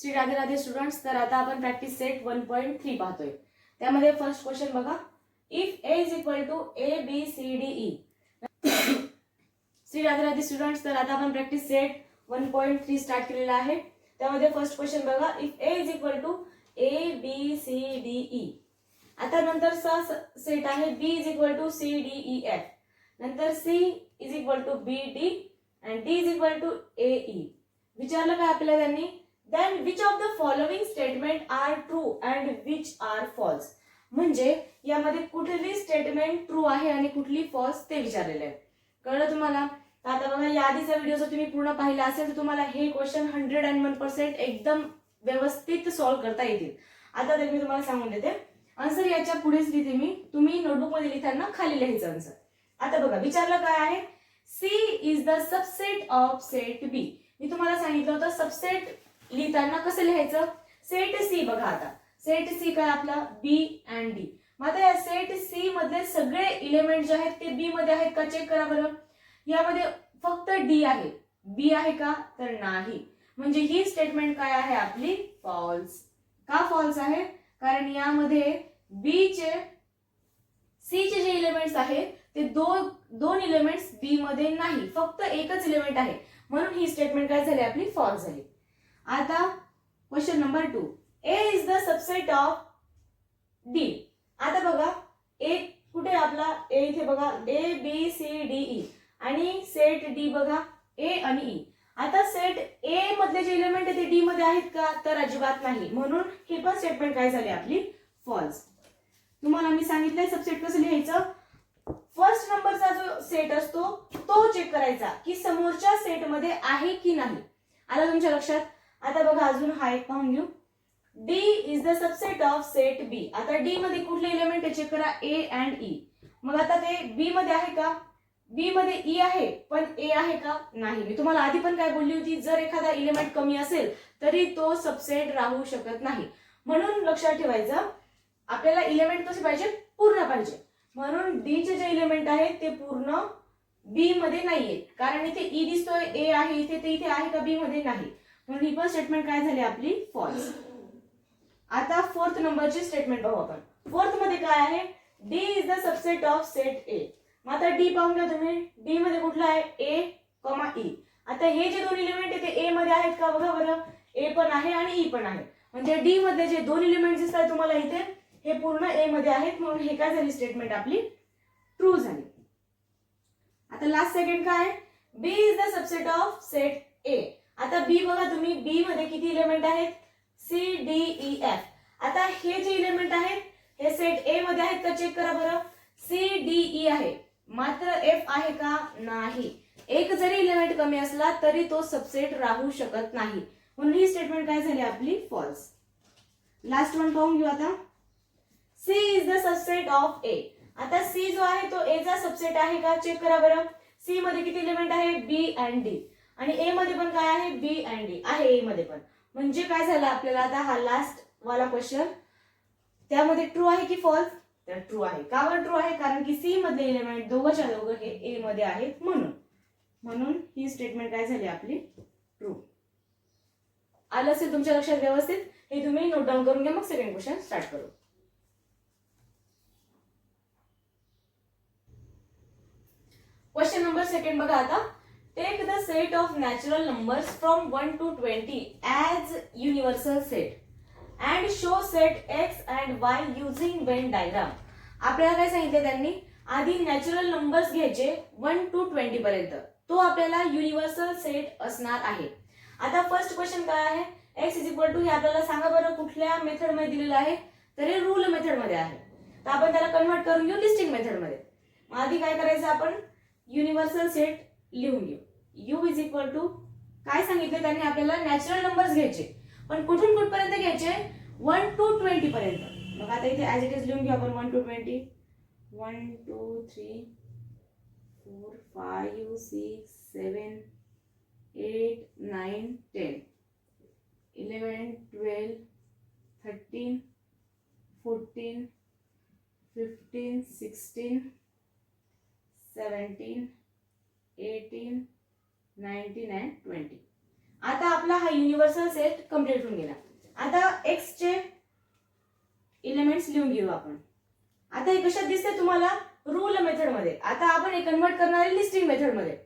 Shri Radhe Radhe students. तर आता आपण प्रॅक्टिस सेट 1.3 पाहतोय. त्यामध्ये फर्स्ट क्वेश्चन बघा. If A is equal to A B C D E. Shri Radhe Radhe students, तर आता आपण प्रॅक्टिस सेट 1.3 स्टार्ट केलेला आहे. त्यामध्ये फर्स्ट क्वेश्चन बघा. If A is equal to A B C D E. आता नंतरचा सेट आहे B is equal to C D E F. नंतर C is equal to B D and D is equal to A E. विचारलं काय आपल्याला त्यांनी, then which of the following statement are true and which are false. म्हणजे यामध्ये कुठली statement true आहे आणि कुठली फॉल्स ते विचारलेले आहे. कळलं तुम्हाला? तर आता बघा, या आधीचा व्हिडिओ जर तुम्ही पूर्ण पाहिला असेल तर तुम्हाला हे क्वेश्चन 101% एकदम व्यवस्थित सॉल्व्ह करता येतील. आता तरी मी तुम्हाला सांगून देते. आन्सर याच्या पुढेच लिहिते मी, तुम्ही नोटबुक मध्ये लिहिताना खाली लिहायचं आन्सर. आता बघा, विचारलं काय आहे. C is the subset of set B. मी तुम्हाला सांगितलं होतं सबसेट लिहिताना कसं लिहायचं. सेट सी बघा, आता सेट सी काय आपला बी अँड डी. मग आता या सेट सी मधले सगळे इलेमेंट जे आहेत ते बी मध्ये आहेत का चेक करा बरं. यामध्ये फक्त डी आहे, बी आहे का तर नाही. म्हणजे ही स्टेटमेंट काय आहे आपली फॉल्स. का फॉल्स आहे? कारण यामध्ये बी चे सी चे जे इलेमेंट्स आहेत ते दोन इलेमेंट्स बी मध्ये नाही, फक्त एकच इलेमेंट आहे. म्हणून ही स्टेटमेंट काय झाली आपली फॉल्स झाली. आता question number 2. A is the subset of D. आता बघा, ए कुठे आपला ए इथे बघा, A B C D E आणि सेट डी बघा ए आणि ई. आता सेट ए मधले जे इलेमेंट आहे ते डी मध्ये आहेत का तर अजिबात नाही. म्हणून ही पण स्टेटमेंट काय झाली आपली फॉल्स. तुम्हाला मी सांगितलंय सबसेट कसं लिहायचं. फर्स्ट नंबरचा जो सेट असतो तो चेक करायचा की समोरच्या सेट मध्ये आहे की नाही. आलं तुमच्या लक्षात? आता बघा, अजून हा एक पाहून घेऊ. D is the subset of set B. आता डी मध्ये कुठले इलेमेंट आहे चेक करा, ए अँड ई. मग आता ते बी मध्ये आहे का? बी मध्ये ई आहे पण ए आहे का नाही. मी तुम्हाला आधी पण काय बोलली होती, जर एखादा इलेमेंट कमी असेल तरी तो सबसेट राहू शकत नाही. म्हणून लक्षात ठेवायचं, आपल्याला इलेमेंट कसे पाहिजे, पूर्ण पाहिजे. म्हणून डी चे जे इलेमेंट आहेत ते पूर्ण बी मध्ये नाहीये, कारण इथे ई दिसतोय, ए आहे इथे, ते इथे आहे का बी मध्ये नाही. म्हणून ही पण स्टेटमेंट काय झाली आपली फॉल्स. आता फोर्थ नंबरची स्टेटमेंट पाहू आपण. फोर्थ मध्ये काय आहे, D is the subset of set ए. मग आता डी पाहून घ्या तुम्ही. डी मध्ये कुठला आहे, ए कॉमा ई. आता हे जे दोन इलिमेंट आहे ते ए मध्ये आहेत का बघा बरं. ए पण आहे आणि ई पण आहे. म्हणजे डी मध्ये जे दोन इलिमेंट दिसतात तुम्हाला इथे हे पूर्ण ए मध्ये आहेत. म्हणून हे काय झाली स्टेटमेंट आपली ट्रू झाली. आता लास्ट सेकंड काय आहे, B is the subset of set A. आता बी बघा तुम्ही, बी मध्ये किती इलेमेंट आहेत, सी डी ई एफ. आता हे जे इलेमेंट आहेत हे सेट ए मध्ये आहेत का चेक करा बरं. सी डी ई आहे मात्र एफ आहे का नाही. एक जरी इलेमेंट कमी असला तरी तो सबसेट राहू शकत नाही. म्हणून ही स्टेटमेंट काय झाली आपली फॉल्स. लास्ट वन पाहून घेऊ आता. C is the subset of A. आता सी जो आहे तो ए चा सबसेट आहे का चेक करा बरं. सी मध्ये किती इलेमेंट आहे, बी अँड डी. आणि ए मध्ये पण काय आहे, बी अँड डी आहे ए मध्ये पण. म्हणजे काय झालं आपल्याला आता हा लास्ट वाला क्वेश्चन, त्यामध्ये ट्रू आहे की फॉल्स तर ट्रू आहे. का बरं ट्रू आहे? कारण की सी मधले इलेमेंट दोघंच्या दोघं हे ए मध्ये आहेत म्हणून ही स्टेटमेंट काय झाली आपली ट्रू. आलं असेल तुमच्या लक्षात व्यवस्थित. हे तुम्ही नोट डाऊन करून घ्या, मग सेकंड क्वेश्चन स्टार्ट करू. क्वेश्चन नंबर सेकंड बघा आता. Take the set of natural numbers from 1 to 20 as universal set and show set x and y using Venn diagram. आपल्याला काय सांगितले त्यांनी, आधी नॅचरल नंबर्स घ्यायचे 1 to 20 पर्यंत. तो आपल्याला युनिव्हर्सल सेट असणार आहे. आता फर्स्ट क्वेश्चन काय आहे, x इज इक्वल टू, हे आपल्याला सांगा बरं कुठल्या मेथड मध्ये दिलेलं आहे तर हे रूल मेथड मध्ये आहे. तर आपण त्याला कन्वर्ट करून घेऊ लिस्टिंग मेथड मध्ये. आधी काय करायचं, आपण युनिव्हर्सल सेट लिहून घेऊ. u इज इक्वल टू काय सांगितले त्यांनी आपल्याला, नॅचरल नंबर्स घ्यायचे पण कुठून कुठपर्यंत घ्यायचे, 1 to 20 पर्यंत. मग आता इथे ऍज इट इज लिहून घेऊ आपण 1 to 20. 1 2 3 4 5 6 7 8 9 10 11 12 13 14 15 16 17 18 19 and 20. आता आपला हा युनिव्हर्सल सेट कम्प्लीट होऊन गेला. आता एक्स चे एलिमेंट्स लिहून घेऊ आपण. आता हे कशात दिसतंय तुम्हाला? रूल मेथड मध्ये. आता आपण हे कन्वर्ट करणार आहे लिस्टिंग मेथड मध्ये.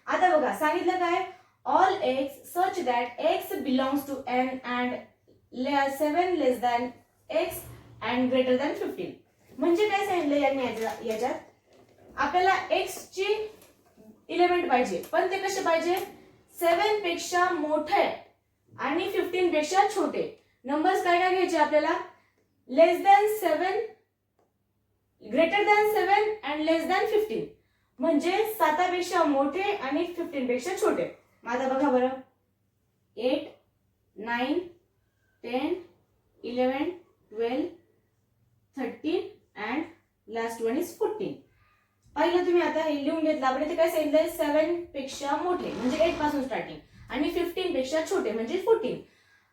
आता बघा सांगितलं काय? All x such that x belongs to n and 7 less than x and greater than 15. म्हणजे काय सांगितलं यांनी याच्यात? आपल्याला एक्स ची एलिमेंट पाहिजे, पण ते कसे पाहिजे? 7 पेक्षा मोठे आणि 15 पेक्षा छोटे. नंबर्स काय काय घ्यायचे आपल्याला? Less than 7, greater than 7 and less than 15. म्हणजे 7 पेक्षा मोठे आणि 15 पेक्षा छोटे. मग आता बघा बरं, 8, 9, 10, 11, 12, 13 अँड लास्ट वन इज 14. पहिलं तुम्ही आता हे लिहून घेतलं आपण. इथे काय सांगितलंय? 7 पेक्षा मोठे म्हणजे 8 पासून स्टार्टिंग आणि 15 पेक्षा छोटे म्हणजे 14.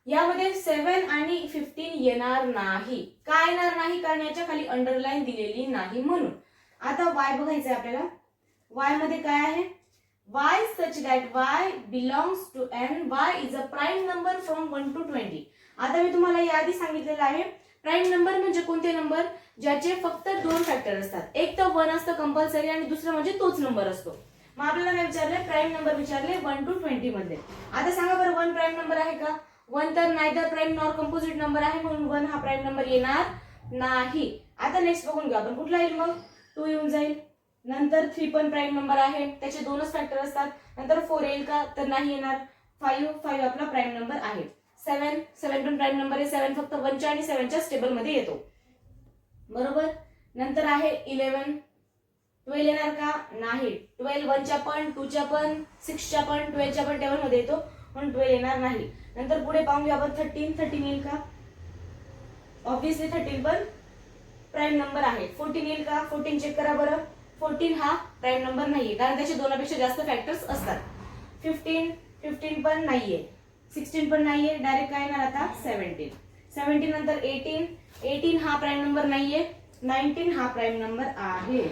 यामध्ये 7 आणि 15 येणार नाही. का येणार नाही? कारण याच्या खाली अंडरलाईन दिलेली नाही म्हणून. आता y बघायचंय आपल्याला. y मध्ये काय आहे? y such that y belongs to n. y is a prime number from 1 to 20. आता मी तुम्हाला याआधी सांगितलेलं आहे प्राईम नंबर म्हणजे कोणते नंबर? ज्याचे फक्त 2 फॅक्टर असतात. एक तर 1 असतं कंपल्सरी आणि दुसरं म्हणजे तोच नंबर असतो. मग आपल्याला काय विचारले? प्राईम नंबर विचारले 1 to 20 मध्ये. आता सांगा बरं 1 प्राईम नंबर आहे का? 1 तर neither prime nor composite number आहे म्हणून 1 हा प्राईम नंबर येणार नाही. आता नेक्स्ट बघून घेऊ आपण. कुठला येईल मग? 2 येऊन जाईल. नंतर 3 पण प्राईम नंबर आहे, त्याचे 2च फॅक्टर असतात. नंतर 4 येईल का? तर नाही येणार. 5 आपला प्राईम नंबर आहे. 7 पण प्राईम नंबर आहे. 7 फक्त 1 च्या आणि 7 च्या स्टेबल मध्ये येतो. बरोबर. नंतर आहे 11. 12 येणार का? नाही. 12 1 च्या पण, 2 च्या पण, 6 च्या पण, 12 च्या पण टेबल मध्ये येतो म्हणून 12 येणार नाही. नंतर पुढे पाहून घेऊ आपण 13 येईल का? ऑब्विसली 13 पण प्राईम नंबर आहे. 14 येईल का? 14 चेक करा बरं. 14 हा प्राईम नंबर नाहीये कारण त्याचे 2 पेक्षा जास्त फॅक्टर्स असतात. 15 पण नाहीये. 16 पण नाहीये. डायरेक्ट काय येणार आता? 17 नंतर 18 हा प्राईम नंबर नाहीये. 19 हा प्राईम नंबर आहे.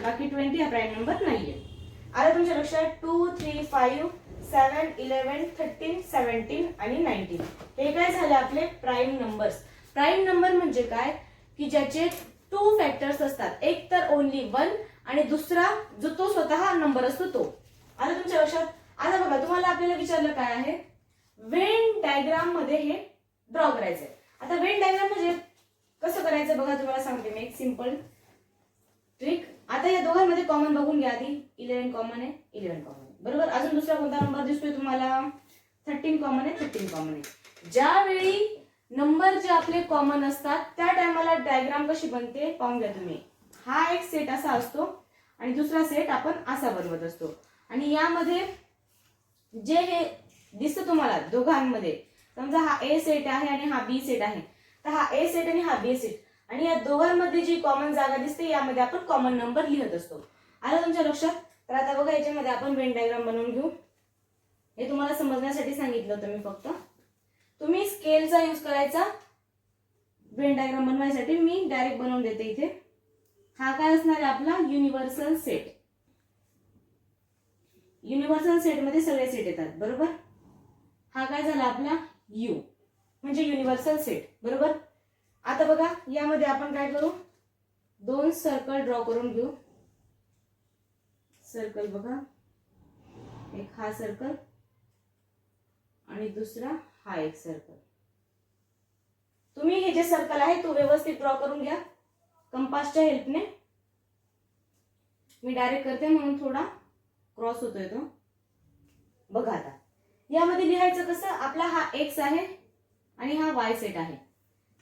बाकी 20 हा प्राईम नंबर नाहीये. आता तुमच्या लक्षात 2, 3, 5, 7, 11, 13, 17 आणि 19 हे काय झाले आपले प्राईम नंबर्स. प्राईम नंबर म्हणजे काय? की ज्याचे 2 फॅक्टर्स असतात. एक तर ओनली 1 आणि दुसरा जो तो स्वतः नंबर असतो तो. आता तुमच्या लक्षात. आता बघा तुम्हाला आपल्याला विचारलं काय आहे? वेन डायग्राम मध्ये हे ड्रॉ करायचंय. आता वेन डायग्राम म्हणजे कसं करायचं बघा तुम्हाला सांगते मी एक सिंपल ट्रिक. आता या दोघांमध्ये कॉमन बघून घ्या आधी. 11 कॉमन आहे, 11 कॉमन आहे. बरोबर. अजून दुसरा कोणता नंबर दिसतोय तुम्हाला? 13 कॉमन आहे, 13 कॉमन आहे. ज्यावेळी नंबर जे आपले कॉमन असतात त्या टायमाला डायग्राम कशी बनते पाहून घ्या तुम्ही. हा एक सेट असा असतो आणि दुसरा सेट आपण असा बनवत असतो. आणि यामध्ये जे हे दिसतं तुम्हाला दोघांमध्ये, समजा हा ए सेट आहे आणि हा बी सेट आहे, तर हा ए सेट आणि हा बी सेट आणि या दोघांमध्ये जी कॉमन जागा दिसते यामध्ये आपण कॉमन नंबर लिहत असतो. आलं तुमच्या लक्षात? तर आता बघा याच्यामध्ये आपण वेन डायग्राम बनवून घेऊ. हे तुम्हाला समजण्यासाठी सांगितलं होतं मी फक्त. तुम्ही स्केलचा यूज करायचा वेन डायग्राम बनवायसाठी. मी डायरेक्ट बनवून देते इथे. हा काय असणार आहे आपला? Universal set. युनिव्हर्सल सेट मध्ये सगळे सेट येतात. बरोबर. हा काय झाला आपला? यू म्हणजे युनिव्हर्सल सेट. बरोबर. आता बघा यामध्ये आपण काय करू? 2 सर्कल ड्रॉ करून घेऊ. सर्कल बघा, एक हा सर्कल आणि दुसरा हा एक सर्कल. तुम्ही हे जे सर्कल आहे तो व्यवस्थित ड्रॉ करून घ्या कंपासच्या हेल्पने. मी डायरेक्ट करते म्हणून थोडा क्रॉस होतोय तो. बघा आता यामध्ये लिहायचं कसं? आपला हा एक्स आहे आणि हा वाय सेट आहे.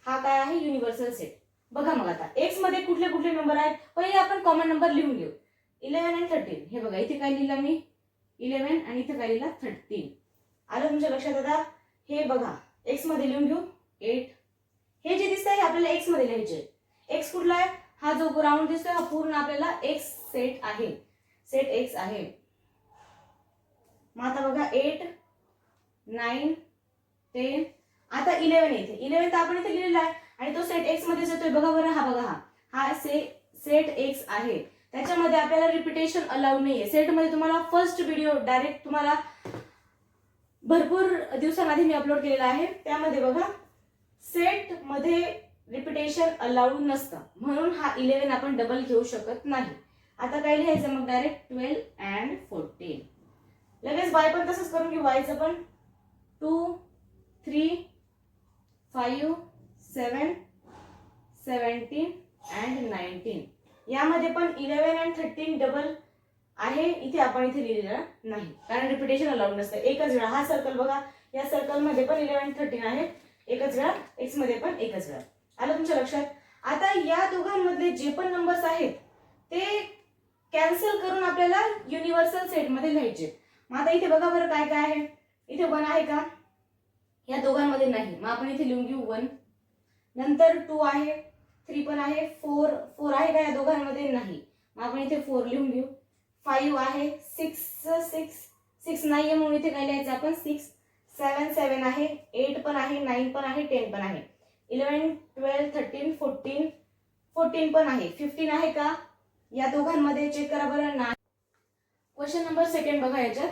हा काय आहे? Universal set. बघा मग आता एक्स मध्ये कुठले कुठले नंबर आहेत पहिले आपण कॉमन नंबर लिहून घेऊ. 11 आणि 13. हे बघा इथे काय लिहिलं मी? 11 आणि इथे काय लिहिलं? 13. आलं तुमच्या लक्षात? आता हे बघा एक्स मध्ये लिहून घेऊ 8. हे जे दिसतंय हे आपल्याला एक्स मध्ये लिहायचे. एक्स कुठला आहे? हा जो राऊंड दिसतोय हा पूर्ण आपल्याला एक्स सेट आहे. सेट एक्स आहे. मग आता बघा 8, 9, 10. आता 11 येते. 11 तर आपण इथे लिहिलेला आहे आणि तो सेट एक्स मध्ये येतोय. बघा बरं हा बघा हा सेट एक्स आहे. त्याच्यामध्ये आपल्याला रिपिटेशन अलाउड नाहीये. सेट मध्ये तुम्हाला फर्स्ट व्हिडिओ डायरेक्ट तुम्हाला भरपूर दिवसांआधी मी अपलोड केलेला आहे. त्यामध्ये बघा सेट मध्ये रिपिटेशन अलाउड नसतं, म्हणून हा 11 आपण डबल घेऊ शकत नाही. आता काय लिहायचं मग डायरेक्ट 12 and 14. लगेच वाय पण तसंच करून घेऊ. वायचं पण 2 3 5 7 17 and 19. यामध्ये पण 11 and 13 डबल आहे. इथे आपण इथे लिहिलेलं नाही कारण रिपिटेशन अलाउड नसतं. एकच वेळा हा सर्कल बघा, या सर्कल मध्ये पण 11 and 13 आहे एकच वेळा, एक्स मध्ये पण एकच वेळा. आलं तुमच्या लक्षात? आता या दोघांमधले जे पण नंबर्स आहेत ते कॅन्सल करून आपल्याला युनिव्हर्सल सेट मध्ये लिहायचे. मग आता इथे बघा बरं काय काय आहे. इथे 1 आहे का? या दोघांमध्ये नाही, मग आपण इथे लिहून घेऊ 1. नंतर 2 आहे, 3 पण आहे, 4 आहे का या दोघांमध्ये? नाही, मग आपण इथे 4 लिहून घेऊ. 5 आहे, 6 नाहीये म्हणून इथे काय लिहायचं आपण 6. 7 आहे, 8 पण आहे, 9 पण आहे, 10 पण आहे. 11 12 13 14 पण आहे. 15 आहे का या दोघांमध्ये? चेक करा बरं. नाही. क्वेश्चन नंबर 2 बघा याच्यात.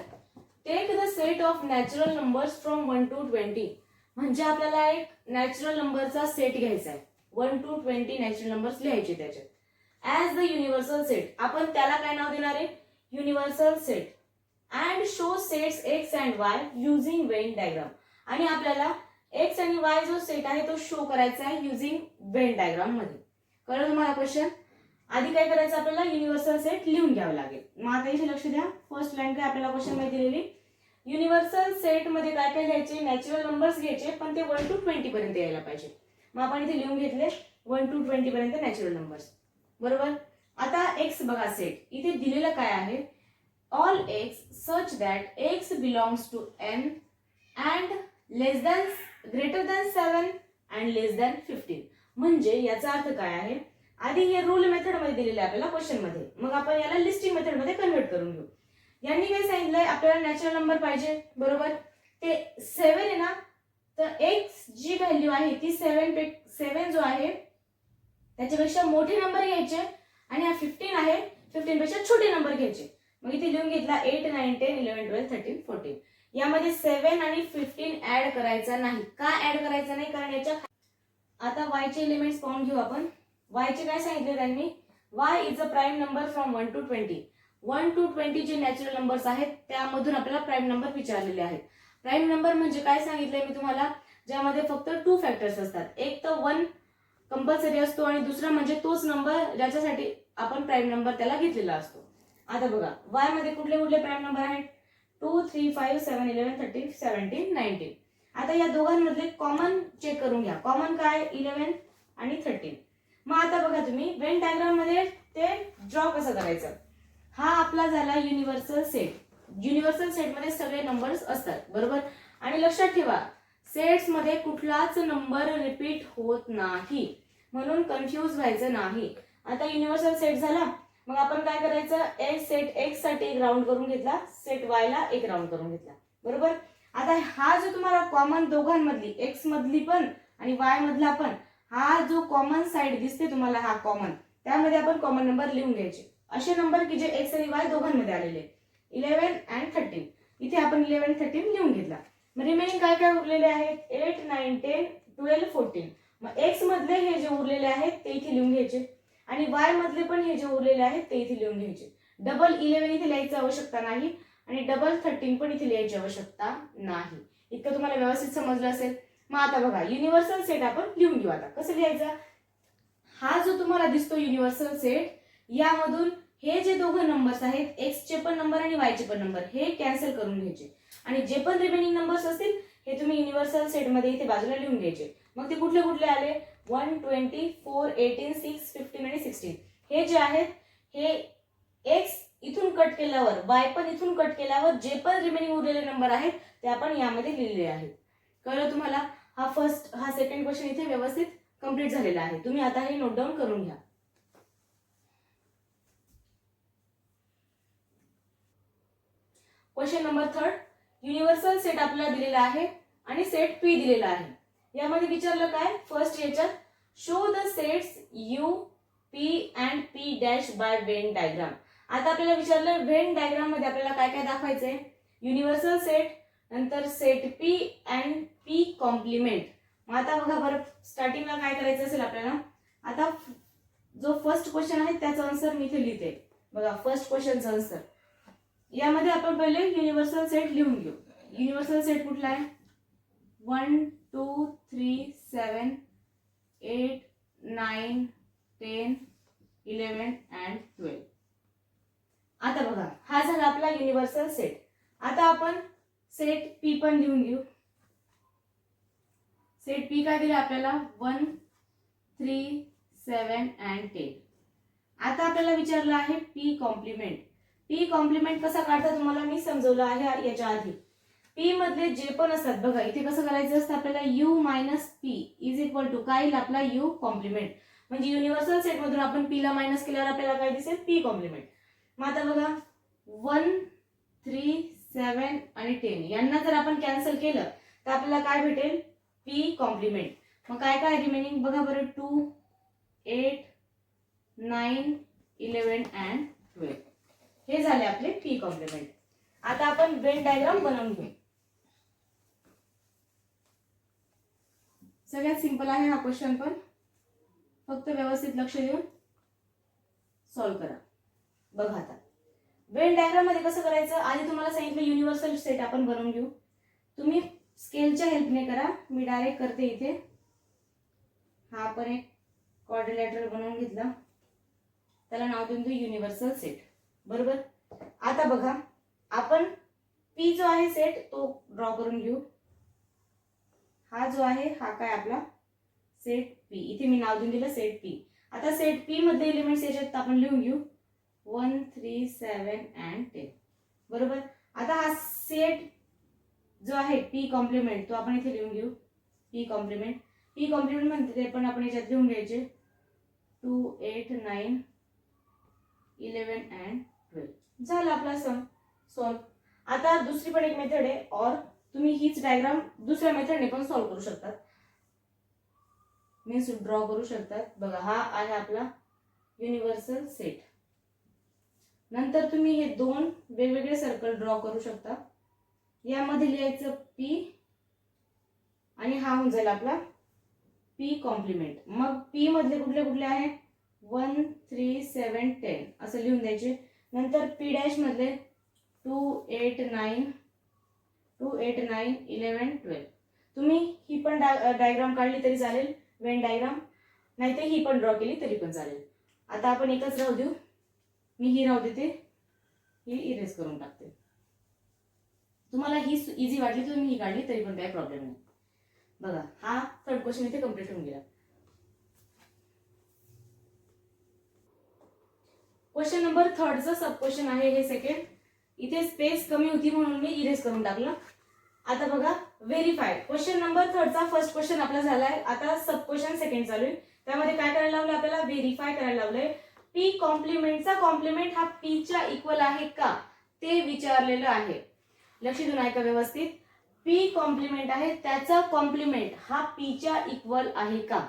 Take the set of natural numbers from 1 to 20. म्हणजे आपल्याला एक नॅचरल नंबरचा सेट घ्यायचा आहे. 1 to 20 नॅचरल नंबर्स लिहायचे त्याच्यात. As the universal set. आपण त्याला काय नाव देणार आहे? Universal set. And show sets x and Y using Venn diagram. आणि आपल्याला एक्स आणि वाय जो सेट आहे तो शो करायचा आहे युझिंग वेन डायग्राम मध्ये. कळलं तुम्हाला क्वेश्चन? आधी काय करायचं आपल्याला? युनिव्हर्सल सेट लिहून घ्यावं लागेल. मग आता इथे लक्ष द्या. फर्स्ट लाईन काय आपल्याला क्वेश्चन मध्ये दिलेली, युनिव्हर्सल सेट मध्ये काय काय घ्यायचे? नॅचरल नंबर्स घ्यायचे, पण ते 1 to 20 पर्यंत यायला पाहिजे. मग आपण इथे लिहून घेतले 1 to 20 पर्यंत नॅचरल नंबर्स. बरोबर. आता एक्स बघा सेट. इथे दिलेलं काय आहे? All x such that x belongs to N and less than greater than 7 and less than 15. म्हणजे याचा अर्थ काय आहे? आधी हे रूल मेथड मध्ये दिलेले आपल्याला क्वेश्चन मध्ये, मग आपण याला लिस्टिंग मेथड मध्ये कन्वर्ट करून घेऊ. यांनी काय सांगितलंय? आपल्याला नॅचरल नंबर पाहिजे. बरोबर. ते 7 आहे ना, तर एक्स जी व्हॅल्यू आहे ती 7 जो आहे त्याच्यापेक्षा मोठे नंबर घ्यायचे, आणि हा 15 आहे 15 पेक्षा छोटे नंबर घ्यायचे. मग इथे लिहून घेतला 8 9 10 11 12 13 14. यामध्ये 7 आणि 15 ऍड करायचा नाही. का ऍड करायचा नाही? कारण याच्या आता y चे एलिमेंट्स पाहून घेऊ आपण. y चे काय सांगितले त्यांनी? y is a prime number from 1 to 20. 1 to 20 जे नॅचरल नंबर्स आहेत त्यामधून आपल्याला प्राइम नंबर विचारलेले आहेत. प्राइम नंबर म्हणजे काय सांगितलंय मी तुम्हाला? ज्यामध्ये फक्त 2 फॅक्टर्स असतात. एक तर 1 कंपल्सरी असतो आणि दुसरा म्हणजे तोच नंबर ज्याच्यासाठी आपण प्राइम नंबर त्याला घेतलेला असतो. आता बघा y मध्ये कुठले कुठले प्राइम नंबर आहेत? 2 3 5 7 11 13 17 19. आता या दोघांमधले कॉमन चेक करून घ्या. कॉमन काय? 11 आणि 13. मग आता बघा तुम्ही वेन डायग्राम मध्ये ते ड्रॉ कसं करायचं. हा आपला झाला युनिव्हर्सल सेट. युनिव्हर्सल सेट मध्ये सगळे नंबर्स असतात. बरोबर. आणि लक्षात ठेवा सेट्स मध्ये कुठलाच नंबर रिपीट होत नाही, म्हणून कन्फ्यूज व्हायचं नाही. आता युनिव्हर्सल सेट झाला, मग आपण काय करायचं? सेट एक्स साठी एक राऊंड करून घेतला, सेट वाय ला एक राऊंड करून घेतला. बरोबर. आता हा जो तुम्हाला कॉमन दोघांमधली एक्स मधली पण आणि वाय मधला पण हा जो कॉमन साइड दिसते तुम्हाला, हा कॉमन, त्यामध्ये आपण कॉमन नंबर लिहून घ्यायचे. असे नंबर की जे एक्स आणि वाय दोघांमध्ये आलेले 11 and 13. इथे आपण 11 13 लिहून घेतला. मग रिमेनिंग काय काय उरलेले आहेत? 8 9 10 12 14. मग एक्स मधले हे जे उरलेले आहेत ते इथे लिहून घ्यायचे, आणि वाय मधले पण हे जे उरलेले आहेत ते इथे लिहून घ्यायचे. डबल 11 इथे लिहायची आवश्यकता नाही आणि डबल 13 पण इथे लिहायची आवश्यकता नाही. इतकं तुम्हाला व्यवस्थित समजलं असेल. मग आता बघा युनिव्हर्सल सेट आपण लिहून घेऊ. आता कसं लिहायचं? हा जो तुम्हाला दिसतो युनिव्हर्सल सेट, यामधून हे जे दोघं नंबर्स आहेत एक्स चे पण नंबर आणि वाय चे पण नंबर हे कॅन्सल करून घ्यायचे, आणि जे पण रिमेनिंग नंबर्स असतील हे तुम्ही युनिव्हर्सल सेट मध्ये इथे बाजूला लिहून घ्यायचे. मग ते कुठले कुठले आले? 1 20 4 18 6 15 आणि 16. हे जे आहेत हे एक्स इथून कट केल्यावर वाय पण इथून कट केल्यावर जे पण रिमेनिंग उरलेले नंबर आहेत ते आपण यामध्ये लिहिलेले आहेत. कळलं तुम्हाला? हा सेकंड क्वेश्चन इथे व्यवस्थित कंप्लीट झालेला आहे. तुम्ही आता हे नोट डाऊन करून घ्या. Question number 3. युनिव्हर्सल सेट आपल्याला दिलेला आहे आणि सेट पी दिलेला आहे. यामध्ये विचारलं काय? फर्स्ट याच्यात show the sets U P and P dash by Venn diagram. आता आपल्याला विचारलं वेन डायग्राम मध्ये आपल्याला काय काय दाखवायचंय? युनिव्हर्सल सेट, नंतर set P and P complement. मग आता बघा बरं, स्टार्टिंगला काय करायचं असेल आपल्याला. आता जो फर्स्ट क्वेश्चन आहे त्याचा आन्सर मी इथे लिहिते. बघा फर्स्ट क्वेश्चनचा आन्सर. यामध्ये आपण पहिले युनिव्हर्सल सेट लिहून घेऊ. युनिव्हर्सल सेट कुठला आहे? 1 2 3 7 8 9 10 11 and 12. आता बघा हा झाला आपला युनिव्हर्सल सेट. आता आपण सेट पी पण लिहून घेऊ. सेट पी काय दिले आपल्याला? 1 3 7 and 10. आता आपल्याला विचारलं आहे पी कॉम्प्लिमेंट. पी कॉम्प्लिमेंट कसा काढता तुम्हाला मी समजवलं आहे याच्या आधी. पी मधले जे पण असतात बघा इथे कसं करायचं असतं आपल्याला, u minus P is equal to काय येईल आपला u कॉम्प्लिमेंट. म्हणजे युनिव्हर्सल सेट मधून आपण पी ला मायनस केल्यावर आपल्याला काय दिसेल? P complement. मग आता बघा 1 3 7 आणि 10 यांना जर आपण कॅन्सल केलं तर आपल्याला काय भेटेल? P complement. मग काय काय रिमेनिंग बघा बरं, 2 8 9 11 and 12. हे झाले आपले पी कॉम्प्लिमेंट. आता आपण वेन डायग्राम बनवून घेऊ. सगळ्यात सिंपल आहे हा क्वेश्चन, पण फक्त व्यवस्थित लक्ष देऊन सॉल्व्ह करा. बघा आता वेन डायग्राम मध्ये कसं करायचं, आधी तुम्हाला सांगितलं युनिव्हर्सल सेट आपण बनवून घेऊ. तुम्ही स्केलच्या हेल्पने करा, मी डायरेक्ट करते इथे. हा आपण एक क्वाड्रिलॅटरल बनवून घेतला, त्याला नाव देऊन देऊ युनिव्हर्सल सेट. बरोबर. आता बघा आपण पी जो आहे सेट तो ड्रॉ करून घेऊ. हा जो आहे हा काय आपला सेट पी, इथे मी नाव देऊन दिलं सेट पी. आता सेट पी मध्ये एलिमेंट्स याच्यात आपण लिहून घेऊ 1 3 7 and 10. बरोबर. आता हा सेट जो आहे पी कॉम्प्लिमेंट तो आपण इथे लिहून घेऊ. P complement. पी कॉम्प्लिमेंट म्हणते ते पण आपण याच्यात लिहून घ्यायचे 2 8 9 11 and 12. झाला आपला सम सॉल्व. आता दुसरी पण एक मेथड आहे, और तुम्ही हीच डायग्राम दुसऱ्या मेथडने पण सॉल्व करू शकतात, मीन्स ड्रॉ करू शकतात. बघा हा आहे आपला युनिव्हर्सल सेट. नंतर तुम्ही हे दोन वेगवेगळे सर्कल ड्रॉ करू शकता. यामध्ये लिहायचं पी आणि हा होऊन जाईल आपला पी कॉम्प्लिमेंट. मग पी मधले कुठले कुठले आहे 1 3 7 10 असं लिहून द्यायचे. नंतर पी डॅश मधले 2 8 9 11 12. तुम्ही ही पण डायग्राम काढली तरी चालेल, वेन डायग्राम, नाहीतर ही पण ड्रॉ केली तरी पण चालेल. आता आपण एकच राहू देऊ, मी ही राहू देते, ही इरेज करून टाकते. तुम्हाला ही इझी वाटली तर तुम्ही ही काढली तरी पण काही प्रॉब्लेम नाही. बघा हा थर्ड क्वेश्चन इथे कम्प्लीट होऊन गेला. क्वेश्चन नंबर थर्डचा सब क्वेश्चन आहे हे सेकंड. इथे स्पेस कमी होती म्हणून मी इरेज करून टाकलं. आता बघा व्हेरीफाय. क्वेश्चन नंबर थर्डचा फर्स्ट क्वेश्चन आपला झालाय. आता सब क्वेश्चन सेकंड चालू आहे. त्यामध्ये काय करायला लावलं आपल्याला? व्हेरीफाय करायला लावलंय. पी कॉम्प्लिमेंटचा कॉम्प्लिमेंट हा पी च्या इक्वल आहे का ते विचारलेलं आहे. लक्ष देऊन ऐका व्यवस्थित. पी कॉम्प्लिमेंट आहे, त्याचा कॉम्प्लिमेंट हा पी च्या इक्वल आहे का.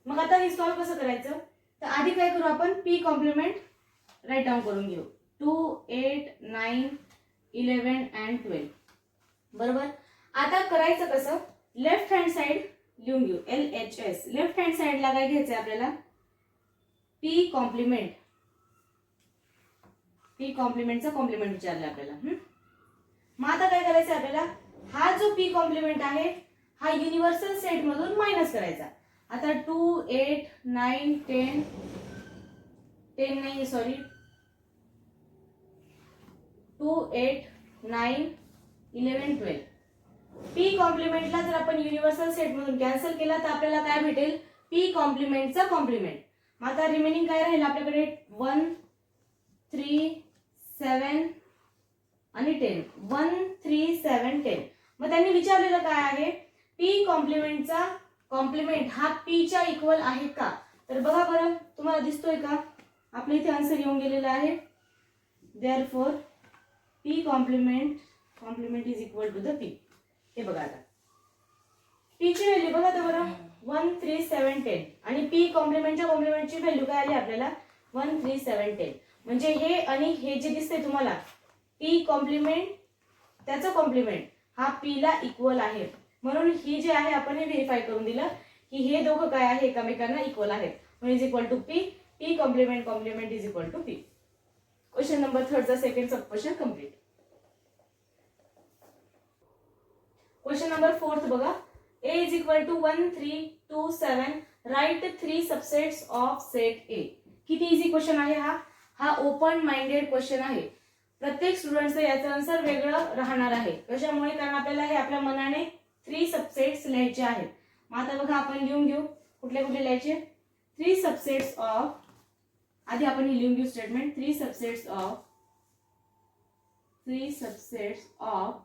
मग आता हे सॉल्व्ह कसं करायचं, तर आधी काय करू आपण पी कॉम्प्लिमेंट राईट डाऊन करून घेऊ 2 8 9 11 and 12. बरोबर. आता करायचं कसं, लेफ्ट हँड साइड लिहून घेऊ LHS. लेफ्ट हँड साइडला काय घ्यायचंय आपल्याला? P complement. पी कॉम्प्लिमेंटचा कॉम्प्लिमेंट विचारलं आपल्याला. मग आता काय करायचं आपल्याला, हा जो पी कॉम्प्लिमेंट आहे हा युनिव्हर्सल सेट मधून मायनस करायचा. आता 2 8 9 10 नाही सॉरी 2 8 9 11 12. पी कॉम्प्लिमेंटला जर आपण युनिव्हर्सल सेट मधून कॅन्सल केला तर आपल्याला काय भेटेल? पी कॉम्प्लिमेंटचा कॉम्प्लिमेंट. मग आता रिमेनिंग काय राहील आपल्याकडे 1 3 7 आणि 10. 1 3 7 10. मग त्यांनी विचारलेलं काय आहे, पी कॉम्प्लिमेंटचा कॉम्प्लिमेंट हा पी च्या इक्वल आहे का. तर बघा बरं तुम्हाला दिसतोय का, आपल्या इथे आन्सर येऊन गेलेला आहे. Therefore P complement is equal to the P. हे बघा आता पी ची व्हॅल्यू बघा तर बरं 1 3 7 10 आणि पी कॉम्प्लिमेंटच्या कॉम्प्लिमेंटची व्हॅल्यू काय आली आपल्याला 1 3 7 10. म्हणजे हे आणि हे जे दिसतंय तुम्हाला पी कॉम्प्लिमेंट त्याचा कॉम्प्लिमेंट हा पी ला इक्वल आहे, म्हणून ही जे आहे आपण हे व्हेरीफाय करून दिलं की हे दोघं काय आहे, एकमेकांना इक्वल आहेत, म्हणून is equal to P, P complement complement is equal to P. Question number 3 चा second sub question complete. Question number 4 बघा. A is equal to 1, 3, 2, 7. Write 3 subsets of set A. किती इझी क्वेश्चन आहे हा open minded question आहे. प्रत्येक स्टुडंटचं याचं answer वेगळं राहणार आहे. कशामुळे? कारण आपल्याला हे आपल्या मनाने 3 सबसेट्स लिहायचे आहेत. मग आता बघा आपण लिहून घेऊ कुठले कुठले लिहायचे. 3 सबसेट्स ऑफ, आधी आपण हे लिहून घेऊ statement. 3 subsets of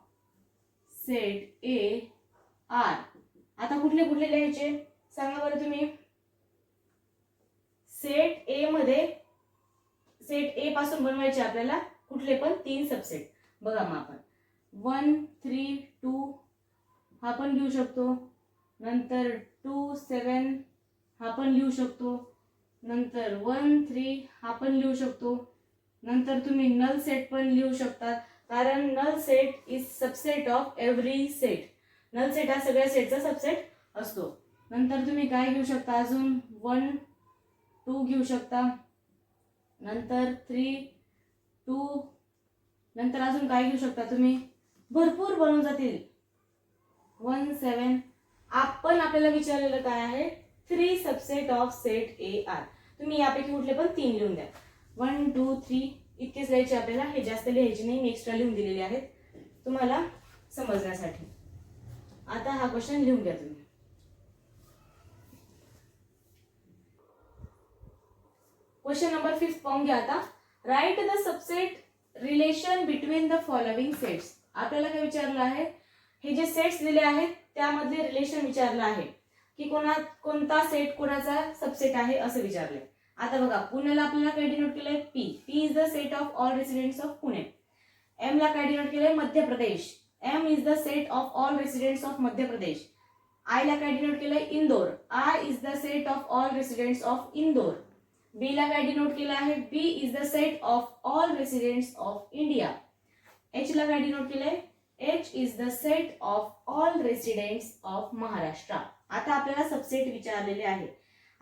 set A are. आता कुठले कुठले लिहायचे सांगा बरं तुम्ही. सेट ए पासून बनवायचे आपल्याला कुठले पण 3 सबसेट. बघा मग आपण 1, 3, 2 हा पण लिहू शकतो, नंतर 2, 7 हा पण लिहू शकतो, नंतर 1, 3 हा पण लिहू शकतो, नंतर तुम्ही नल सेट पण लिहू शकता, कारण null set is subset of every set. Null set हा सगळ्या सेटचा सबसेट असतो. नंतर तुम्ही काय घेऊ शकता अजून 1, 2 घेऊ शकता, नंतर 3, 2, नंतर अजून काय घेऊ शकता तुम्ही, भरपूर बनून जातील. 1, 7. आपण आपल्याला विचारलेलं काय आहे, 3 subset of set A are. तुम्ही यापैकी कुठले पण 3 लिहून द्या. 1, 2, 3 इतकेच लिहायचे आपल्याला, हे जास्त लिहायचे नाही, मी एक्स्ट्रा लिहून दिलेले आहेत तुम्हाला समजण्यासाठी. आता हा क्वेश्चन लिहून घ्या तुम्ही. क्वेश्चन नंबर 5 पाहून घ्या आता. Write the subset relation between the following sets. आपल्याला काय विचारलं आहे, हे जे सेट्स दिले आहेत त्यामधले रिलेशन विचारलं आहे की कोणता सेट कोणाचा सबसेट आहे असं विचारलंय. आता बघा पुण्याला आपल्याला काय डिनोट केलंय, P. P is the set of all residents of Pune. M ला काय डिनोट केलंय, Madhya Pradesh. M is the set of all residents of Madhya Pradesh. I ला काय डिनोट केलंय, Indore. I is the set of all residents of Indore. B ला काय denote केलं आहे, B is the set of all residents of India. H ला काय डिनोट केलंय, H is the set of all residents of Maharashtra. आता आपल्याला सबसेट विचारलेले आहे.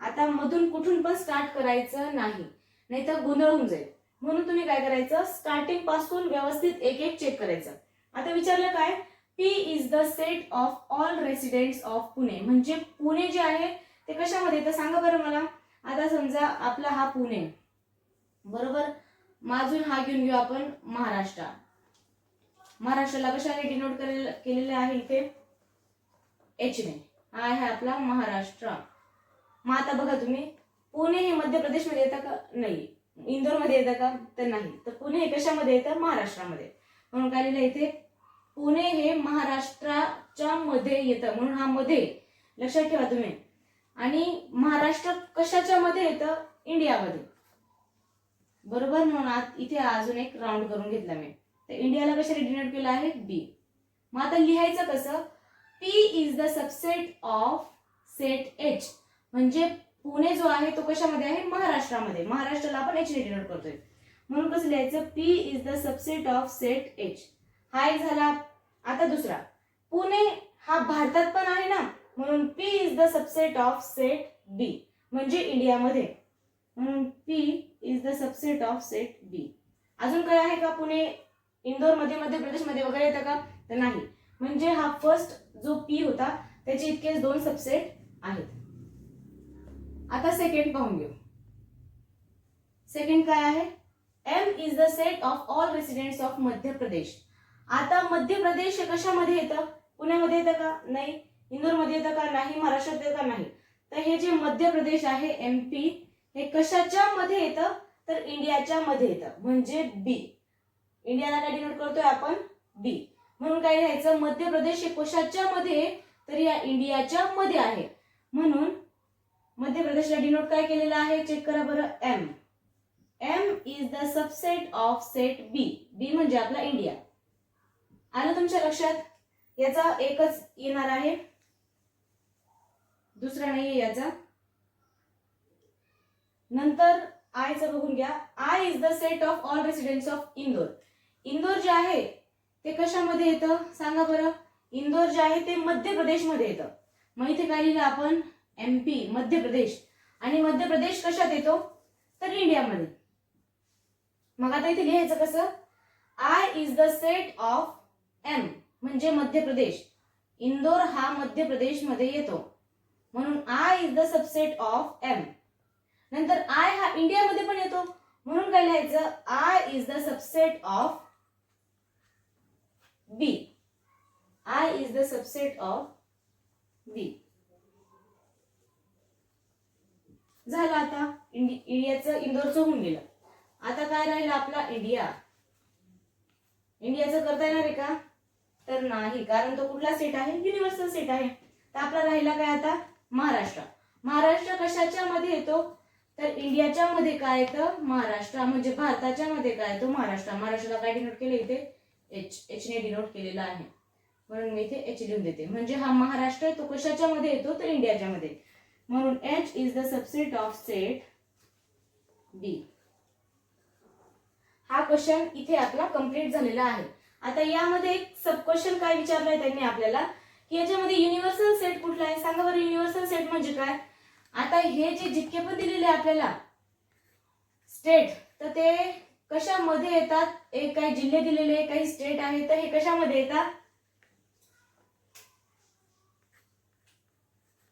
आता मधून कुठून पण स्टार्ट करायचं नाही, नाहीतर गोंधळ होऊन जाईल. म्हणून तुम्ही काय करायचं, स्टार्टिंग पासून व्यवस्थित एक एक चेक करायचं. आता विचारलं काय, P is the set of all residents of Pune. म्हणजे पुणे जे आहे ते कशामध्ये येतं सांगा बरं मला. आता समजा आपला हा पुणे बरोबर, माजून हा घेऊन घेऊ आपण महाराष्ट्र. महाराष्ट्राला कशाने डिनोट केलेले आहे इथे, एच ने. हा आहे आपला महाराष्ट्र. मग आता बघा तुम्ही, पुणे हे मध्य प्रदेश मध्ये येतं का, नाही. इंदोर मध्ये येतं का, तर नाही. तर पुणे हे कशामध्ये येतं, महाराष्ट्रामध्ये. म्हणून काय लिहिलं इथे, पुणे हे महाराष्ट्राच्या मध्ये येतं, म्हणून हा मध्ये लक्षात ठेवा तुम्ही. आणि महाराष्ट्र कशाच्या मध्ये येतं, इंडियामध्ये बरोबर. म्हणून इथे अजून एक राऊंड करून घेतला मी. तर इंडियाला कशाने डिनोट केलं आहे, बी. मग आता लिहायचं कसं, P is the subset of set H. म्हणजे पुणे जो आहे तो कशामध्ये आहे, महाराष्ट्रामध्ये. महाराष्ट्राला आपण एच ने डिनोट करतोय, म्हणून कसं लिहायचं, P is the subset of set H. हा एक झाला. आता दुसरा, पुणे हा भारतात पण आहे ना, म्हणून P is the subset of set B. म्हणजे इंडियामध्ये, म्हणून P is the subset of set B. अजून काय आहे का, पुणे इंदोर मध्ये मध्य प्रदेश मध्ये वगैरे येतं का, तर नाही. म्हणजे हा फर्स्ट जो पी होता त्याचे इतकेच 2 सबसेट आहेत. आता सेकंड पाहून घेऊ. सेकंड काय आहे, M is the set of all residents of Madhya Pradesh. आता मध्य प्रदेश कशामध्ये येतं, पुण्यामध्ये येतं का, नाही. इंदोर मध्ये येतं का, नाही. महाराष्ट्रात येतं का, नाही. तर हे जे मध्य प्रदेश आहे एमपी, हे कशाच्या मध्ये येतं, तर इंडियाच्या मध्ये येतं, म्हणजे बी. इंडियाला काय डिनोट करतोय आपण, बी. म्हणून काय लिहायचं, मध्य प्रदेश हे कशाच्या मध्ये, तर या इंडियाच्या मध्ये आहे. म्हणून मध्य प्रदेशला डिनोट काय केलेलं आहे, चेक करा बरं, M. M is the subset of set B. B म्हणजे आपला इंडिया. आलं तुमच्या लक्षात. याचा एकच येणार आहे, दुसरा नाहीये याचा. नंतर आयचं बघून घ्या. I is the set of all residents of Indore. Indore जे आहे ते कशामध्ये येतं सांगा बरं. इंदोर जे आहे ते मध्य प्रदेशमध्ये येतं. मग इथे काय लिहिलं आपण, MP मध्य प्रदेश. आणि मध्य प्रदेश कशात येतो, तर इंडियामध्ये. मग आता इथे लिहायचं कसं, I is the set of M म्हणजे मध्य प्रदेश. इंदोर हा मध्य प्रदेश मध्ये येतो म्हणून I is the subset of M. नंतर I हा इंडियामध्ये पण येतो म्हणून काय लिहायचं, I is the subset of B. I is the subset of B. झालं. आता इंडियाचं इंदोरचं होऊन गेलं. आता काय राहिलं आपला इंडिया. इंडियाचं करता येणार आहे का, तर नाही, कारण तो कुठला सेट आहे, युनिव्हर्सल सेट आहे. तर आपला राहिला काय आता, महाराष्ट्र. महाराष्ट्र कशाच्या मध्ये येतो, तर इंडियाच्या मध्ये काय येतं, महाराष्ट्र. म्हणजे भारताच्या मध्ये काय येतो, महाराष्ट्र. महाराष्ट्राला काय डिनोट केलं इथे, H ने डिनोट केलेला आहे म्हणून मी इथे H लिहून देते. म्हणजे हा महाराष्ट्र तो कशाच्या मध्ये येतो, तर इंडियाच्या मध्ये. म्हणून H is the subset of set B. हा क्वेश्चन इथे आपला कंप्लीट झालेला आहे. आता यामध्ये एक सब क्वेश्चन काय विचारलाय त्यांनी आपल्याला, की याच्यामध्ये युनिव्हर्सल सेट कुठला आहे सांगा बरं. युनिव्हर्सल सेट म्हणजे काय, आता हे जे जितके पण दिलेले आपल्याला स्टेट, तर ते कशामध्ये येतात, एक काही जिल्हे दिलेले, काही स्टेट आहे, तर हे कशामध्ये येतात,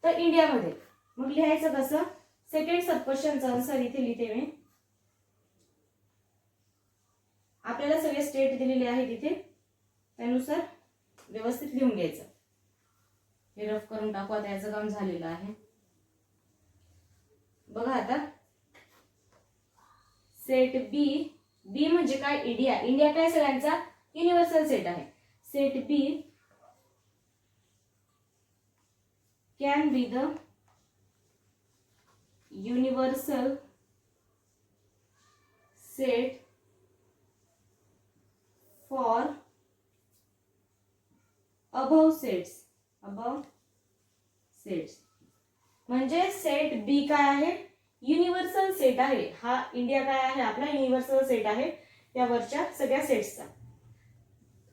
तर इंडियामध्ये. मग लिहायचं कसं, सेकंड सब क्वेश्चनचा आन्सर इथे लिहिते मी. आपल्याला सगळे स्टेट दिलेले आहेत इथे, त्यानुसार व्यवस्थित लिहून घ्यायचं. हे रफ करून टाकू. आता याचं काम झालेलं आहे. बघा आता सेट बी. बी म्हणजे काय, इंडिया. इंडिया काय सगळ्यांचा युनिव्हर्सल सेट आहे. Set B can be the universal set for above sets. Above sets म्हणजे सेट बी काय आहे, युनिव्हर्सल सेट आहे. हा इंडिया काय आहे, आपला युनिव्हर्सल सेट आहे या वरच्या सगळ्या सेट्सचा.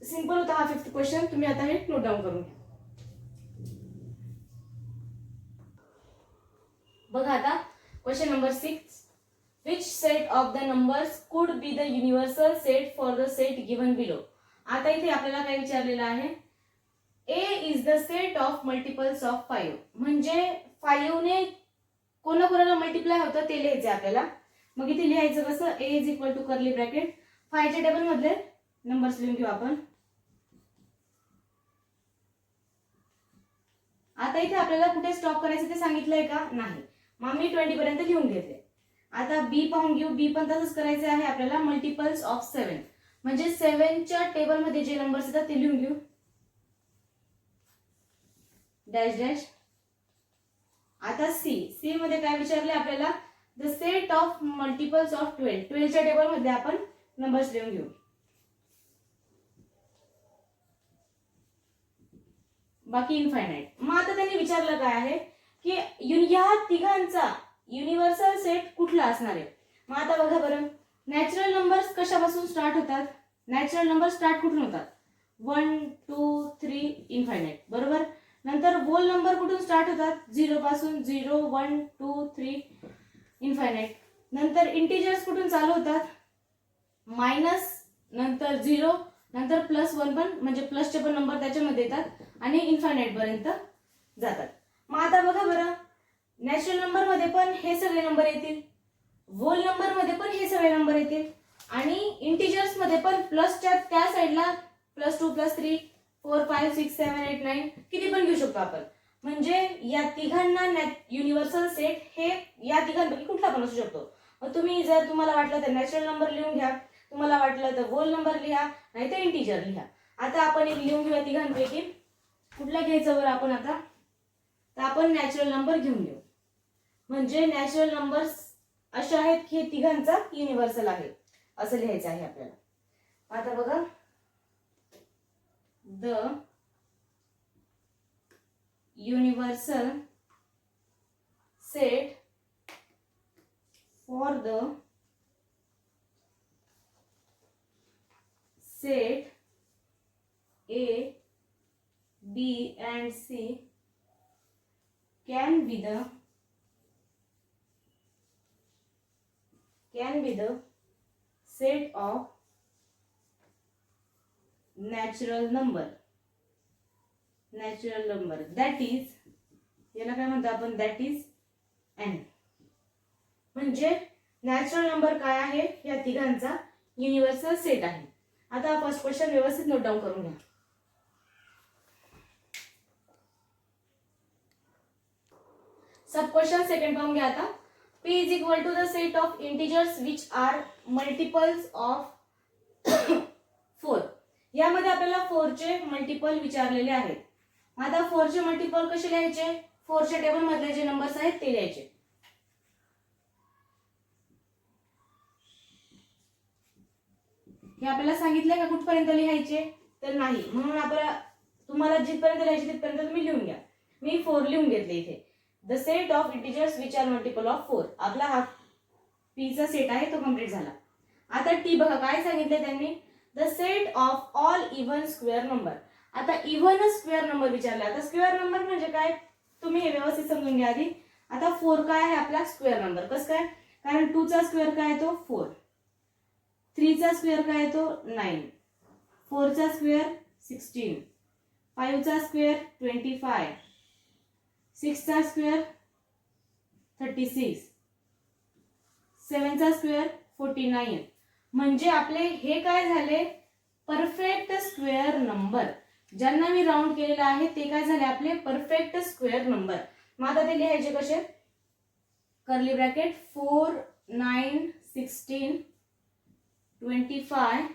सिंपल होता हा फिफ्थ क्वेश्चन. तुम्ही आता हे नोट डाऊन करून घ्या. बघा आता question number 6. Which set of the numbers could be the universal set for the set given below. आता इथे आपल्याला काय विचारलेलं आहे, A is the set of multiples of 5. म्हणजे 5 ने कोणाकोणाला मल्टिप्लाय होतं ते लिहायचं आपल्याला. मग इथे लिहायचं कसं, A is equal to curly bracket 5 च्या टेबल मधले नंबर्स लिहून घेऊ आपण. आता इथे आपल्याला कुठे स्टॉप करायचं ते सांगितलंय का, नाही. मग मी 20 पर्यंत लिहून घेतले. आता बी पाहून घेऊ. बी पण तसंच करायचं आहे आपल्याला, मल्टिपल्स ऑफ 7. म्हणजे 7 च्या टेबल मध्ये जे नंबर्स येतात ते लिहून घेऊ. Dash dash. आता सी. सी मध्ये काय विचारले आपल्याला, the set of multiples of 12. 12 च्या टेबल मध्ये आपण नंबर्स लिहून घेऊ. बाकी इनफायनाइट. मग आता त्यांनी विचारलं काय आहे की या तिघांचा युनिव्हर्सल सेट कुठला असणार आहे. मग आता बघा बरं, नॅचरल नंबर्स कशापासून स्टार्ट होतात, नॅचरल नंबर स्टार्ट कुठून होतात, 1 2 3 इनफायनाइट, बरोबर. नंतर होल नंबर कुठून स्टार्ट होतात, 0 पासून 0 1 2 3 इनफायनाइट. नंतर इंटिजर्स कुठून चालू होतात, मायनस नंतर 0 नंतर +1 पण, म्हणजे प्लसचे पण नंबर त्याच्यामध्ये येतात आणि इनफायनाइट पर्यंत जातात. मग आता बघा बरं, नॅचरल नंबर मध्ये पण हे सगळे नंबर येतील, होल नंबर मध्ये पण हे सगळे नंबर येतील आणि इंटिजर्स मध्ये पण प्लसच्या त्या साइडला +2 +3 4 5 6 7 8 9 किती पण घेऊ शकतो आपण. म्हणजे या तिघांना युनिव्हर्सल सेट हे या तिघांपैकी कुठला पण असू शकतो. मग तुम्ही जर तुम्हाला वाटलं तर नॅचरल नंबर लिहून घ्या, तुम्हाला वाटलं तर होल नंबर लिहा, नाही तर इंटिजर लिहा. आता आपण एक लिहून घेऊया तिघांपैकी. कुठला घ्यायचं बरं आपण आता, तर आपण नॅचरल नंबर घेऊन घेऊ. म्हणजे नॅचरल नंबर्स असे आहेत की हे तिघांचा युनिव्हर्सल आहे असं लिहायचं आहे आपल्याला. आता बघा, the universal set for the set A, B and C can be the set of natural number that is, याला काय म्हणतो आपण, that is n. म्हणजे नॅचरल नंबर काय आहे, या तिघांचा युनिव्हर्सल सेट आहे. आता फर्स्ट क्वेश्चन व्यवस्थित नोट डाऊन करून घ्या. सब क्वेश्चन सेकंड पाहून घ्या आता. P is equal to the set of integers which are multiples of 4. यामध्ये आपल्याला 4 चे मल्टिपल विचारलेले आहेत. आता 4 चे मल्टिपल कसे लिहायचे, 4 च्या टेबल मधले जे नंबर्स आहेत ते लिहायचे. हे आपल्याला सांगितलंय का कुठपर्यंत लिहायचे, तर नाही. म्हणून आपल्याला तुम्हाला जिथपर्यंत लिहायचे तिथपर्यंत तुम्ही लिहून घ्या. मी 4 लिहून घेतले इथे. The set of integers which are multiple of 4. आपला हा P चा सेट आहे तो कंप्लीट झाला. आता T बघा काय सांगितले त्यांनी, the set of all even square number. आता इव्हन स्क्वेअर नंबर विचारला. आता स्क्वेअर नंबर म्हणजे काय, तुम्ही हे व्यवस्थित समजून घ्या आधी. आता 4 काय आहे आपला स्क्वेअर नंबर, कसं काय, कारण 2 चा स्क्वेअर काय आहे तो 4, 3 चा स्क्वेअर काय आहे तो 9, 4 चा स्क्वेअर 16, 5 चा स्क्वेअर 25, 6 चा स्क्वेअर 36, 7 चा स्क्वेअर 49. म्हणजे आपले हे काय झाले, परफेक्ट स्क्वेअर नंबर. ज्यांना मी राऊंड केलेलं आहे ते काय झाले आपले परफेक्ट स्क्वेअर नंबर. मग आता ते लिहायचे कसे, curly bracket 4, 9, 16, 25,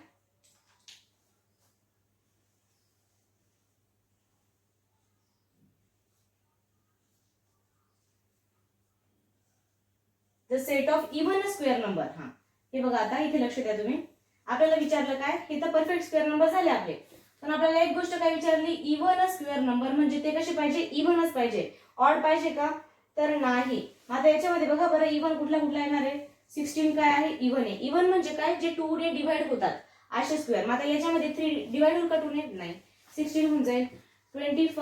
the set of even square number. हा हे बघा आता इथे लक्ष द्या तुम्ही. आपल्याला विचारलं काय, हे तर परफेक्ट स्क्वेअर नंबर झाले आपले, पण आपल्याला एक गोष्ट काय विचारली, इव्हन स्क्वेअर नंबर म्हणजे ते कसे पाहिजे, इव्हनच पाहिजे, ऑड पाहिजे का, तर नाही. आता याच्यामध्ये बघा बरं इव्हन कुठला कुठला येणार आहे, 16 काय आहे इव्हन आहे. इव्हन म्हणजे काय, जे 2 ने डिवाइड होतात असे स्क्वेअर. मग आता याच्यामध्ये 3 डिवाइड होईल का 2 ने, नाही, 16 होऊन जाईल. 25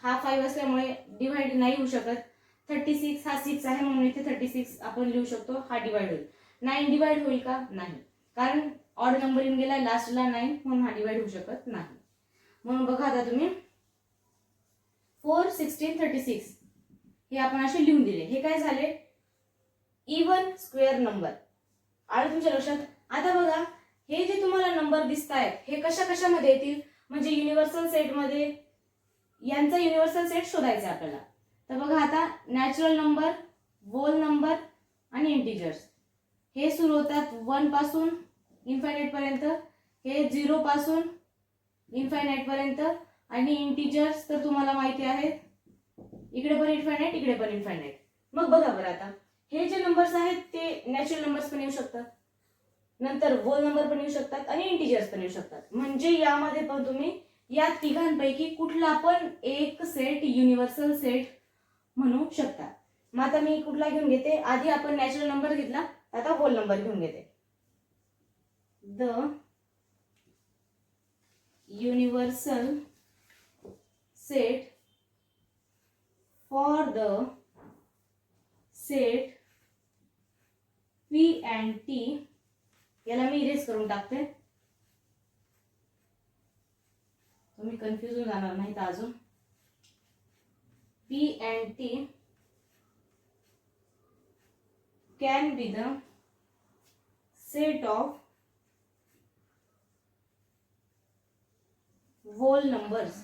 हा 5 असल्यामुळे डिवाइड नाही होऊ शकत. 36 हा 6 आहे म्हणून इथे 36 आपण लिहू शकतो, हा डिवाइड होईल. 9 डिवाइड होईल का, नाही, कारण ऑड नंबर येऊन गेला लास्टला 9 म्हणून हा डिवाइड होऊ शकत नाही. म्हणून बघा आता तुम्ही 4, 16, 36 हे आपण असे लिहून दिले. हे काय झाले इव्हन स्क्वेअर नंबर. आलं तुमच्या लक्षात. आता बघा हे जे तुम्हाला नंबर दिसत आहेत हे कशा कशामध्ये येतील, म्हणजे युनिव्हर्सल सेट मध्ये यांचा युनिव्हर्सल सेट शोधायचा आपल्याला. तर बघा आता नॅचरल नंबर, होल नंबर आणि इंटिजर्स हे सुरू होतात 1 पासून इन्फायनाइट पर्यंत, हे 0 पासून इन्फायनाइट पर्यंत, आणि इंटिजर्स तर तुम्हाला माहिती आहेत इकडे पण इन्फायनाइट इकडे पण इन्फायनाइट. मग बघा बरं आता हे जे नंबर्स आहेत ते नॅचरल नंबर्स पण येऊ शकतात, नंतर होल नंबर पण येऊ शकतात आणि इंटिजर्स पण येऊ शकतात. म्हणजे यामध्ये पण तुम्ही या तिघांपैकी कुठला पण एक सेट युनिव्हर्सल सेट म्हणू शकता. मग आता मी कुठला घेऊन घेते, आधी आपण नॅचरल नंबर घेतला, आता होल नंबर घेऊन घेते. The universal set for the set P and T, याला मी इरेज करून टाकते, तुम्ही कन्फ्युज होऊन जाणार नाही तर अजून. P and T can be the set of whole numbers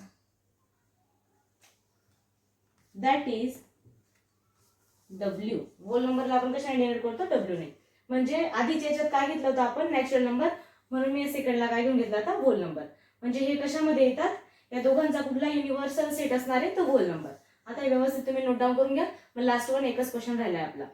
that is W. Whole नंबरला आपण कशाने डिनोट करतो, W ने. म्हणजे आधीच्या याच्यात काय घेतलं होतं आपण नॅचरल नंबर, म्हणून मी सेकंडला काय घेऊन घेतला आता होल नंबर. म्हणजे हे कशामध्ये येतात, या दोघांचा कुठला युनिव्हर्सल सेट असणार आहे तो होल नंबर. आता हे व्यवस्थित तुम्ही नोट डाऊन करून घ्या. मग लास्ट वन एकच क्वेश्चन राहिलाय आपला.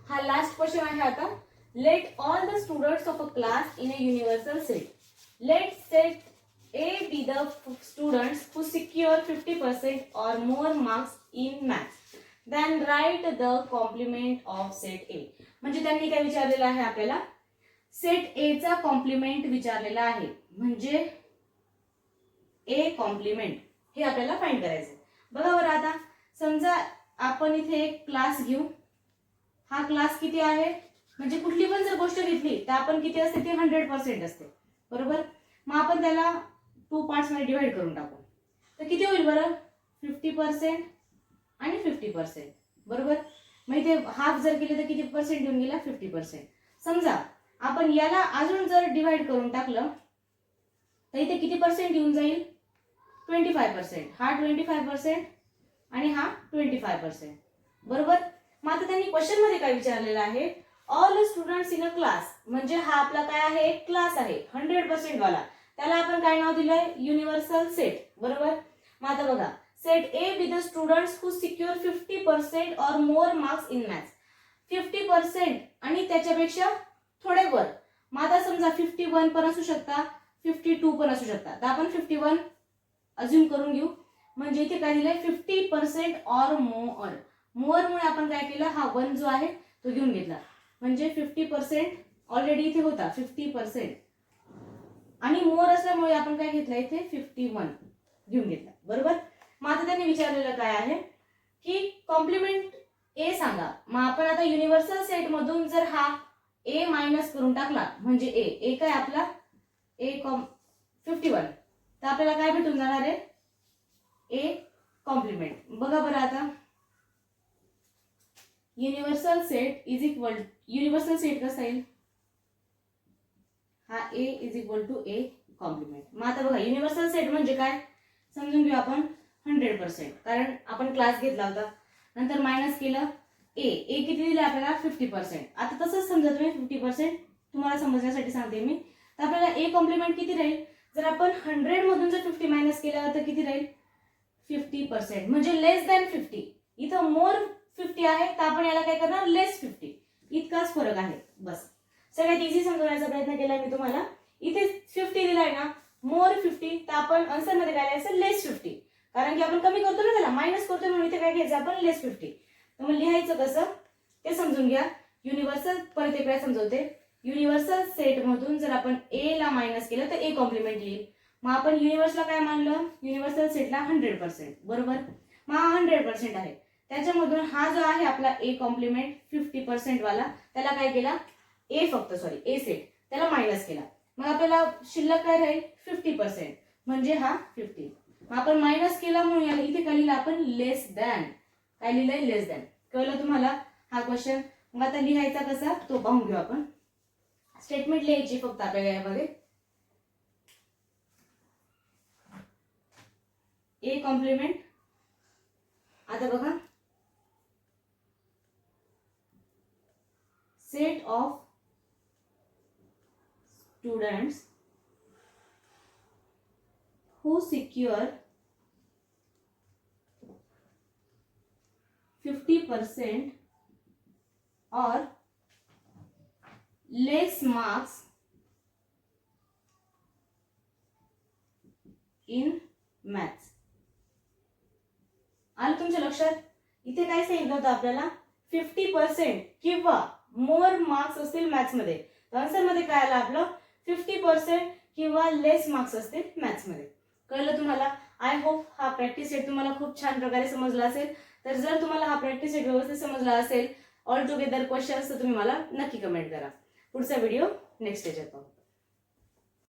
हा लास्ट क्वेश्चन आहे आता. Let all the students of a class in a universal set. Let set A be the students who secure 50% or more marks in maths. Then write the complement of set A. म्हणजे त्यांनी काय विचारलेलं आहे आपल्याला, set ए चा complement विचारलेला आहे, म्हणजे ए कॉम्प्लिमेंट हे आपल्याला फाइंड करायचं. बघा बरं, आता समजा आपण इथे एक क्लास घेऊ. हा क्लास किती आहे, म्हणजे कुठली पण जर गोष्ट घेतली तर आपण किती असते ती 100% असते, बरोबर. मग आपण त्याला 2 पार्ट्स मध्ये डिवाइड करून टाकू, तर किती होईल बरं, 50% आणि 50%, बरोबर. मग इथे हाफ जर केले तर किती पर्सेंट येऊन गेला, 50%. समजा आपण याला अजून जर डिवाइड करून टाकलं तर इथे किती पर्सेंट येऊन जाईल, 25%. हा 25% आणि हा 25%, बरोबर. मग आता त्यांनी क्वेश्चन मध्ये काय विचारलेलं आहे, all students in a class, म्हणजे हा आपला काय आहे, क्लास आहे 100% वाला. त्याला आपण काय नाव दिलंय, युनिव्हर्सल सेट, बरोबर. मग आता बघा, set A with the students who secure 50% और मोर मार्क्स इन मॅथ्स. 50% आणि त्याच्यापेक्षा थोडे वर. मग आता समजा 51 पण असू शकता, 52 पण असू शकता, तर आपण 51 अज्युम करून घेऊ. म्हणजे इथे काय दिलंय, 50% और मोर. मोर मुळे आपण काय केलं, हा 1 जो आहे तो घेऊन घेतला, म्हणजे 50% ऑलरेडी इथे होता 50% आणि मोर असल्यामुळे आपण काय घेतलं, इथे 51 घेऊन घेतला, बरोबर. मग आता त्यांनी विचारलेलं काय आहे की कॉम्प्लिमेंट ए सांगा. मग आपण आता युनिव्हर्सल सेट मधून जर हा ए मायनस करून टाकला, म्हणजे ए काय आपला ए 51, तर आपल्याला काय भेटून जाणार आहे, ए कॉम्प्लिमेंट. बघा बरं, आता universal set is equal, universal set कसा येईल, हा A is equal to A complement. मग आता बघा, युनिव्हर्सल सेट म्हणजे काय समजून घेऊ आपण, 100%, कारण आपण क्लास घेतला होता. नंतर मायनस केलं ए किती दिले आपल्याला, 50%. आता तसंच समजा तुम्ही 50%, तुम्हाला समजण्यासाठी सांगते मी. तर आपल्याला ए कॉम्प्लिमेंट किती राहील, जर आपण 100 मधून जर 50 मायनस केलं तर किती राहील, 50%, म्हणजे लेस दॅन 50. इथं मोर 50 आहे, तर आपण याला काय करणार, लेस 50. इतकाच फरक आहे, बस. सगळ्यात इझी समजवण्याचा प्रयत्न केला मी तुम्हाला. इथे 50 दिलाय ना, मोर 50, तर आपण आन्सर मध्ये काय लिहायचं, लेस 50, कारण की आपण कमी करतो ना, त्याला मायनस करतोय, म्हणून इथे काय घ्यायचं आपण, लेस 50. तर मग लिहायचं कसं ते समजून घ्या. युनिव्हर्सल, परत एक वेळा समजवते, युनिव्हर्सल सेट मधून जर आपण ए ला मायनस केलं तर ए कॉम्प्लिमेंट येईल. मग आपण युनिव्हर्सला काय मानलं, युनिव्हर्सल सेटला 100%, बरोबर. मग हा 100% आहे, त्याच्यामधून हा जो आहे आपला ए कॉम्प्लिमेंट 50% वाला, त्याला काय केला, ए सेट, त्याला मायनस केला. मग आपल्याला शिल्लक काय राहील, 50%, म्हणजे हा 50. मग आपण मायनस केला म्हणून याला इथे काय लिहिलं आपण, लेस दॅन. काय लिहिलंय, लेस दॅन. कळलं तुम्हाला हा क्वेश्चन. मग आता लिहायचा कसा तो पाहून घेऊ आपण. स्टेटमेंट लिहायची फक्त आपल्याला यामध्ये, ए कॉम्प्लिमेंट. आता बघा, set of students who secure 50% or less marks in maths. आलं तुमच्या लक्षात, इथे काय सांगितलं होतं आपल्याला, 50% किंवा मोर मार्क्स असतील मॅथ्स मध्ये. आन्सर मध्ये काय आलं आपलं, 50% किंवा लेस मार्क्स असतील मॅथ्स मध्ये. कळलं तुम्हाला. आय होप हा प्रॅक्टिस सेट तुम्हाला खूप छान प्रकारे समजला असेल. तर जर तुम्हाला हा प्रॅक्टिस सेट व्यवस्थित समजला असेल, ऑल टुगेदर क्वेश्चन्स, तर तुम्ही मला नक्की कमेंट करा. पुढचा व्हिडिओ नेक्स्ट याच्यात पाहू.